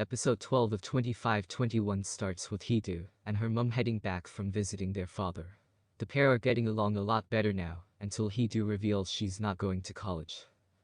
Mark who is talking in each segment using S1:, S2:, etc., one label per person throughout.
S1: Episode 12 of 2521 starts with Hidu and her mum heading back from visiting their father. The pair are getting along a lot better now, until Hidu reveals she's not going to college.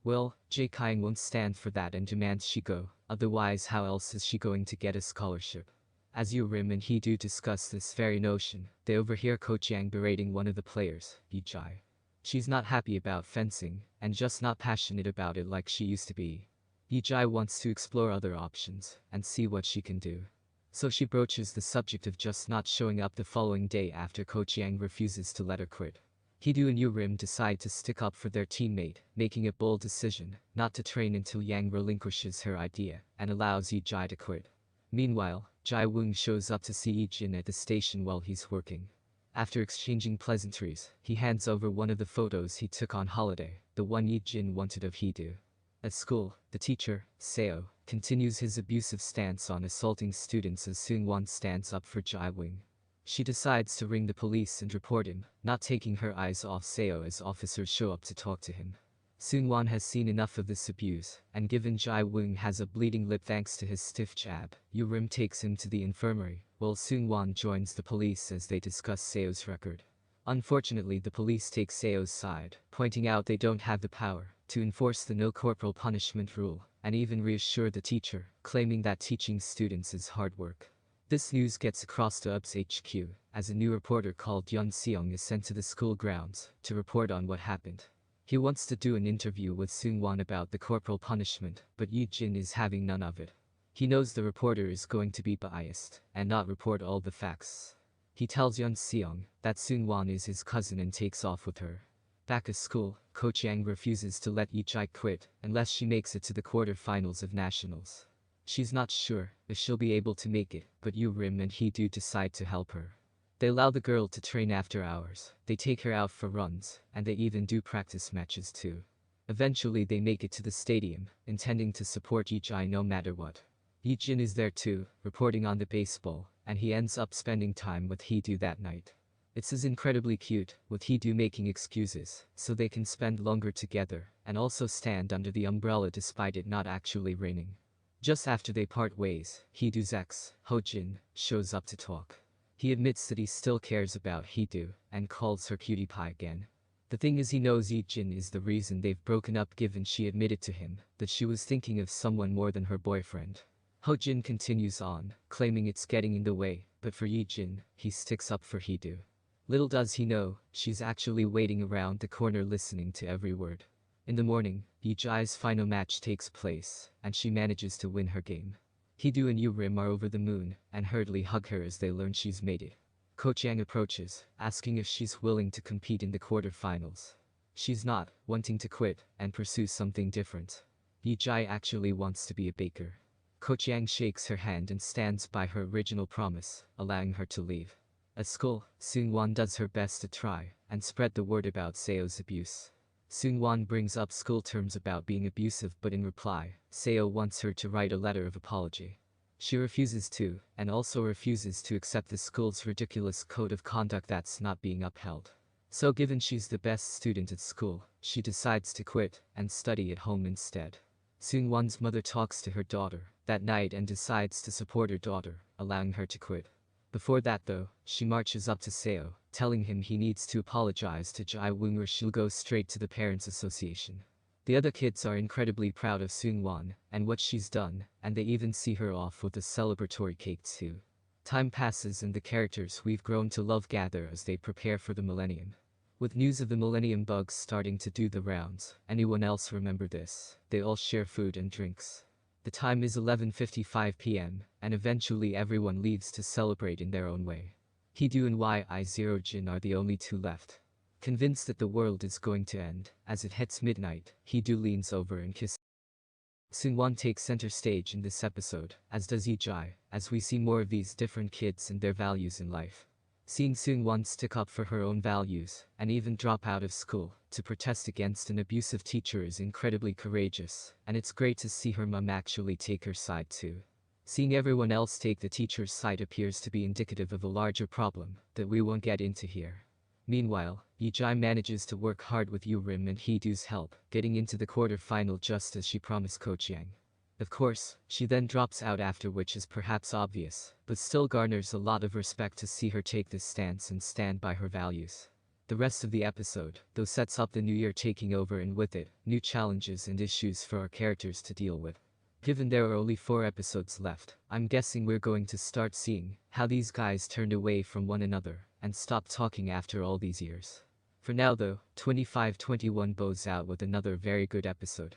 S1: Well, Jae Kyung won't stand for that and demands she go, otherwise how else is she going to get a scholarship? As Rim and Hidu discuss this very notion, they overhear Ko Chiang berating one of the players, Yi-jae. She's not happy about fencing, and just not passionate about it like she used to be. Yi-jae wants to explore other options, and see what she can do. So she broaches the subject of just not showing up the following day after Ko Chiang refuses to let her quit. Hidu and Rim decide to stick up for their teammate, making a bold decision, not to train until Yang relinquishes her idea, and allows Yi-jae to quit. Meanwhile, Jae-woong shows up to see Yi-jin at the station while he's working. After exchanging pleasantries, he hands over one of the photos he took on holiday, the one Yi-jin wanted of Hidu. At school, the teacher, Seo, continues his abusive stance on assaulting students as Seung-won stands up for Jae-woong. She decides to ring the police and report him, not taking her eyes off Seo as officers show up to talk to him. Seung-won has seen enough of this abuse, and given Jae-woong has a bleeding lip thanks to his stiff jab, Rim takes him to the infirmary, while Seung-won joins the police as they discuss Seo's record. Unfortunately, the police take Seo's side, pointing out they don't have the power to enforce the no corporal punishment rule, and even reassure the teacher, claiming that teaching students is hard work. This news gets across to UP's HQ, as a new reporter called Yeon Seong is sent to the school grounds to report on what happened. He wants to do an interview with Seung-won about the corporal punishment, but Yi-jin is having none of it. He knows the reporter is going to be biased, and not report all the facts. He tells Yeon Seong that Seung-won is his cousin and takes off with her. Back at school, Ko Chiang refuses to let Yi-jae quit unless she makes it to the quarterfinals of nationals. She's not sure if she'll be able to make it, but Rim and Hidu decide to help her. They allow the girl to train after hours, they take her out for runs, and they even do practice matches too. Eventually they make it to the stadium, intending to support Yi-jae no matter what. Yi-jin is there too, reporting on the baseball, and he ends up spending time with Hidu that night. It's incredibly cute, with Hidu making excuses, so they can spend longer together, and also stand under the umbrella despite it not actually raining. Just after they part ways, Hidu's ex, Ho-jin, shows up to talk. He admits that he still cares about Hidu, and calls her cutie pie again. The thing is, he knows Yi-jin is the reason they've broken up, given she admitted to him that she was thinking of someone more than her boyfriend. Ho-jin continues on, claiming it's getting in the way, but for Yi-jin, he sticks up for Hidu. Little does he know, she's actually waiting around the corner listening to every word. In the morning, Yi-jae's final match takes place, and she manages to win her game. Hidu and Rim are over the moon, and hurriedly hug her as they learn she's made it. Ko Chiang approaches, asking if she's willing to compete in the quarterfinals. She's not, wanting to quit and pursue something different. Yi-jae actually wants to be a baker. Ko Chiang shakes her hand and stands by her original promise, allowing her to leave. At school, Seung-won does her best to try and spread the word about Seo's abuse. Seung-won brings up school terms about being abusive, but in reply, Seo wants her to write a letter of apology. She refuses to, and also refuses to accept the school's ridiculous code of conduct that's not being upheld. So given she's the best student at school, she decides to quit and study at home instead. Seung-won's mother talks to her daughter that night and decides to support her daughter, allowing her to quit. Before that though, she marches up to Seo, telling him he needs to apologize to Jae-woong or she'll go straight to the Parents Association. The other kids are incredibly proud of Seung-won and what she's done, and they even see her off with a celebratory cake too. Time passes and the characters we've grown to love gather as they prepare for the millennium. With news of the millennium bugs starting to do the rounds, anyone else remember this? They all share food and drinks. The time is 11:55 p.m., and eventually everyone leaves to celebrate in their own way. Hidu and Yi-0-jin are the only two left. Convinced that the world is going to end, as it hits midnight, Hidu leans over and kisses. Seung-won takes center stage in this episode, as does Yi-jae, as we see more of these different kids and their values in life. Seeing Seung-won stick up for her own values, and even drop out of school to protest against an abusive teacher is incredibly courageous, and it's great to see her mum actually take her side too. Seeing everyone else take the teacher's side appears to be indicative of a larger problem that we won't get into here. Meanwhile, Yi-jae manages to work hard with Rim and Hidu's help, getting into the quarter-final just as she promised Ko Chiang. Of course, she then drops out after, which is perhaps obvious, but still garners a lot of respect to see her take this stance and stand by her values. The rest of the episode, though, sets up the new year taking over, and with it, new challenges and issues for our characters to deal with. Given there are only 4 episodes left, I'm guessing we're going to start seeing how these guys turned away from one another and stopped talking after all these years. For now though, 25-21 bows out with another very good episode.